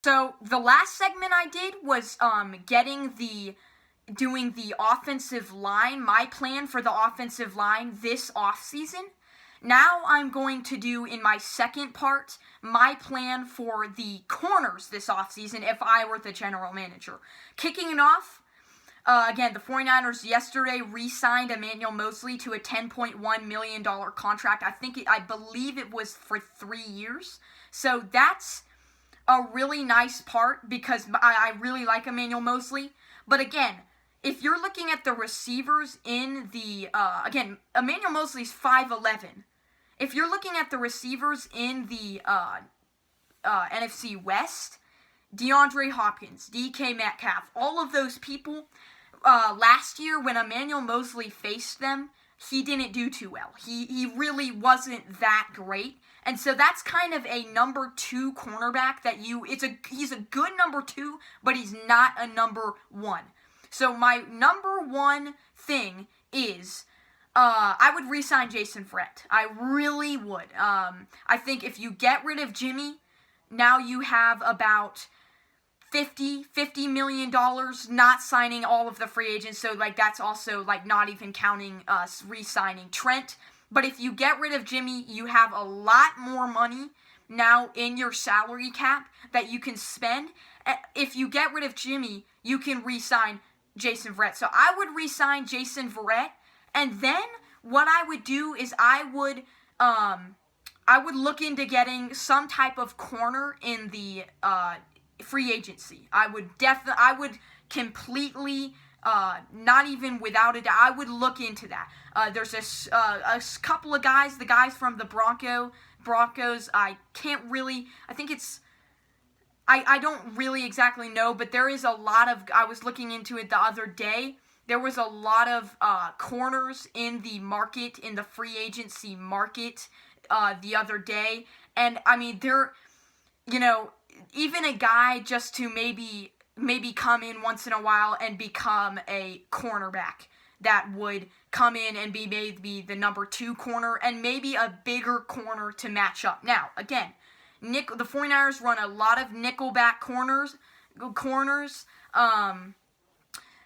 So the last segment I did was doing the offensive line, my plan for the offensive line this offseason. Now I'm going to do, in my second part, my plan for the corners this offseason if I were the general manager. Kicking it off, again, the 49ers yesterday re-signed Emmanuel Moseley to a $10.1 million contract. I believe it was for 3 years. So that's a really nice part because I really like Emmanuel Moseley. But again, if you're looking at the receivers in the, again, Emmanuel Moseley's 5'11". If you're looking at the receivers in the NFC West, DeAndre Hopkins, DK Metcalf, all of those people, last year when Emmanuel Moseley faced them, he didn't do too well. He really wasn't that great. And so that's kind of a number 2 cornerback that he's a good number 2, but he's not a number 1. So my number 1 thing is I would re-sign Jason Verrett. I really would. I think if you get rid of Jimmy, now you have about $50 million, not signing all of the free agents. So that's also not even counting us re-signing Trent. But if you get rid of Jimmy, you have a lot more money now in your salary cap that you can spend. If you get rid of Jimmy, you can re-sign Jason Verrett. So I would re-sign Jason Verrett, and then what I would do is I would look into getting some type of corner in the free agency. I would completely, not even without a doubt, I would look into that. There's a couple of guys, the guys from the Broncos, I don't really exactly know, but there is a lot of, I was looking into it the other day, there was a lot of corners in the market, in the free agency market the other day, and I mean, even a guy just to maybe come in once in a while and become a cornerback that would come in and be maybe the number 2 corner and maybe a bigger corner to match up. Now, again, the 49ers run a lot of nickelback corners,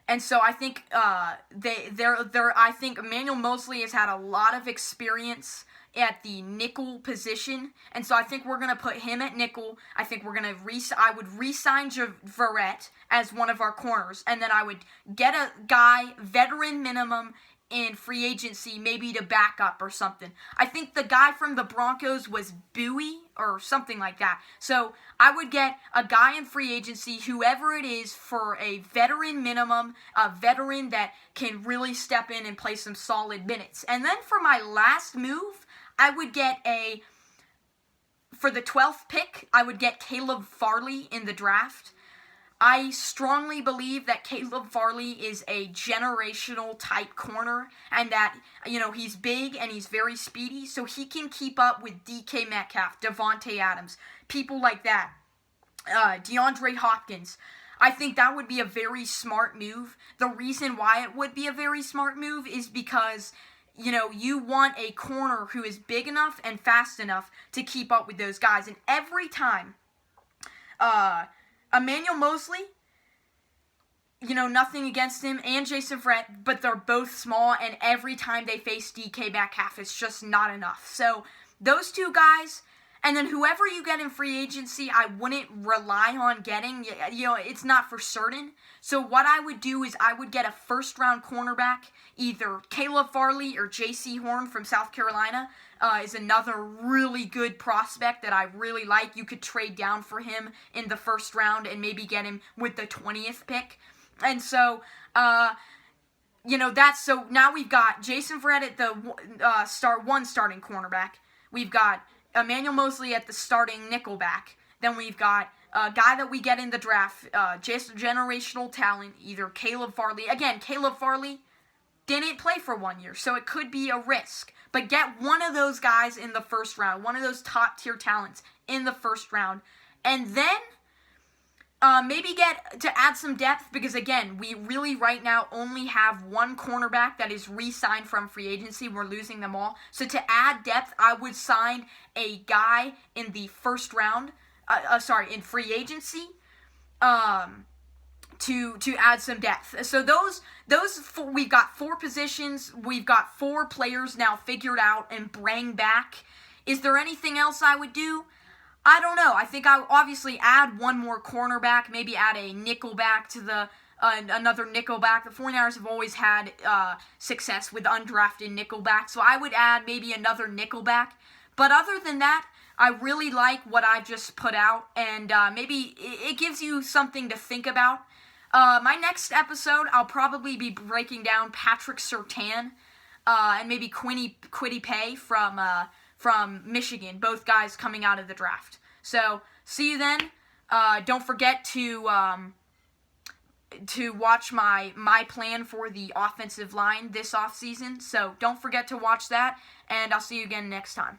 and so I think I think Emmanuel Moseley has had a lot of experience at the nickel position, and so I think we're going to put him at nickel. I think I would re-sign Verrett as one of our corners, and then I would get a guy, veteran minimum, in free agency, maybe to back up or something. I think the guy from the Broncos was Bowie or something like that. So I would get a guy in free agency, whoever it is, for a veteran minimum, a veteran that can really step in and play some solid minutes. And then for my last move, I would get for the 12th pick, I would get Caleb Farley in the draft. I strongly believe that Caleb Farley is a generational type corner, and that, he's big and he's very speedy, so he can keep up with DK Metcalf, Devontae Adams, people like that, DeAndre Hopkins. I think that would be a very smart move. The reason why it would be a very smart move is because you want a corner who is big enough and fast enough to keep up with those guys. And every time Emmanuel Moseley, nothing against him, and Jason Verrett, but they're both small, and every time they face DK Metcalf, it's just not enough. So those 2 guys, and then whoever you get in free agency, I wouldn't rely on getting. It's not for certain. So what I would do is I would get a first-round cornerback, either Caleb Farley or J.C. Horn from South Carolina is another really good prospect that I really like. You could trade down for him in the first round and maybe get him with the 20th pick. And so, so now we've got Jason Verrett at the starting cornerback. We've got Emmanuel Moseley at the starting nickelback. Then we've got a guy that we get in the draft, just generational talent, either Caleb Farley. Again, Caleb Farley didn't play for 1 year, so it could be a risk. But get one of those guys in the first round, one of those top-tier talents in the first round. And then maybe get to add some depth, because, again, we really right now only have one cornerback that is re-signed from free agency. We're losing them all. So to add depth, I would sign a guy in the first round, in free agency, to add some depth. So those four, we've got 4 positions, we've got 4 players now figured out and bring back. Is there anything else I would do? I don't know. I think I would obviously add one more cornerback, maybe add a nickelback to the another nickelback. The 49ers have always had success with undrafted nickelback, so I would add maybe another nickelback. But other than that, I really like what I just put out, and maybe it gives you something to think about. My next episode, I'll probably be breaking down Patrick Surtain and maybe Kwity Paye from Michigan, both guys coming out of the draft. So, see you then. Don't forget to watch my plan for the offensive line this offseason. So, don't forget to watch that, and I'll see you again next time.